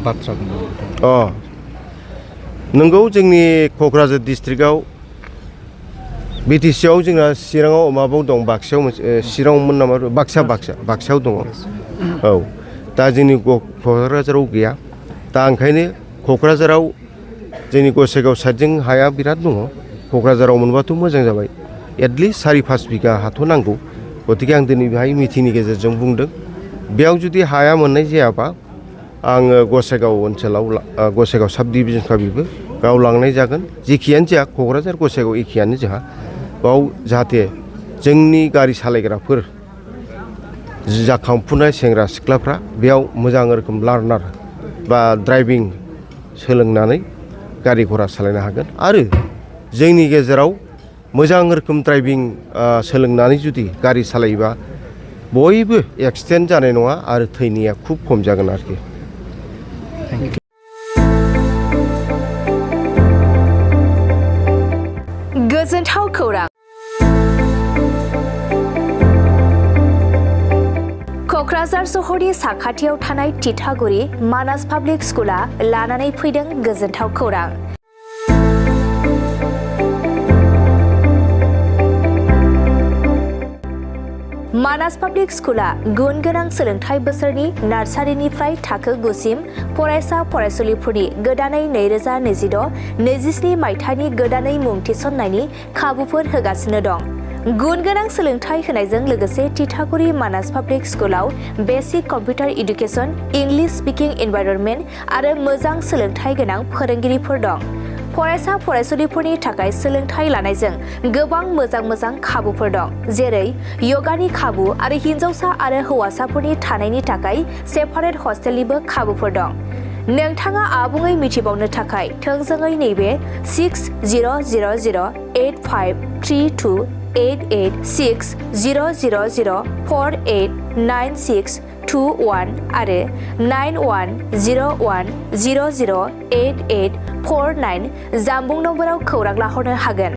बाथ्रा नंगौ जोंनि क'क्राझार डिस्ट्रिक्टआव BTC आव जोंना चिराङाव माबायाव दं बाक्सायाव चिराङावमोन नामा बाक्सायाव दङ औ दा जोंनि क'क्राझाराव गैया दा ओंखायनो क'क्राझाराव जोंनि गसाइगाव साइडजों हाया बिराद दङ क'क्राझाराव मोनबाथ' मोजां जाबाय एटलिस्ट 4-5 बिगा हाथ' नांगौ गतिके आं दिनै बेहाय मिटिंनि गेजेरजों बुंदों बेयाव जुदि हाया मोननाय जायाबा आङो गसाइगाव ओनसोलाव गसाइगाव साब डिभिजनखा बेबो बेयाव लांनाय जागोन जेखियानो जाया क'क्राझार गसाइगाव एखेयानो जोंहा बाव जाहाथे जोंनि गारि सालायग्राफोर जाखांफुनाय सेंग्रा सिख्लाफ्रा बेयाव मोजां रोखोम लार्नार बा ड्राइभिं सोलोंनानै गारि घरा सालायनो हागोन आरो जोंनि गेजेराव मोजां रोखोम ड्राइभिं सोलोंनानै जुदि गारि सालायोबा बयबो एक्सिडेन्ट जानाय नङा आरो थैनाया खुब खम जागोन आरोखि गोजोनथाव खौरां क'क्राझार सहरनि साखाथियाव थानाय तितागुरि मानास पाब्लिक स्कुला लानानै फैदों गोजोनथाव खौरां मानास पाब्लिक स्कुला गुन गोनां सोलोंथाइ बोसोरनि नार्सारिनिफ्राय थाखो 9 सिम फरायसा फरायसुलिफोरनि गोदानै 2026-27 मायथाइनि गोदानै मुं थिसननायनि खाबुफोर होगासिनो दं गुन गोनां सोलोंथाइ होनायजों लोगोसे तितागुरि मानास पाब्लिक स्कुलाव basic computer education English speaking environment आरो मोजां सोलोंथाइ गोनां फोरोंगिरिफोर दं फरायसा फरायसुलिफोरनि थाखाय सोलोंथाइ लानायजों गोबां मोजां खाबुफोर दं जेरै योगानि खाबु आरो हिन्जावसा आरो हौवासाफोरनि थानायनि थाखाय सेपारेट हस्टेलनिबो खाबुफोर दं नोंथाङा आबुङै मिथिबावनो थाखाय थोंजोङै नैबे 600083286000489621 आरो 9101008849 जानबुं नम्बराव खौरां लाहरनो हागोन।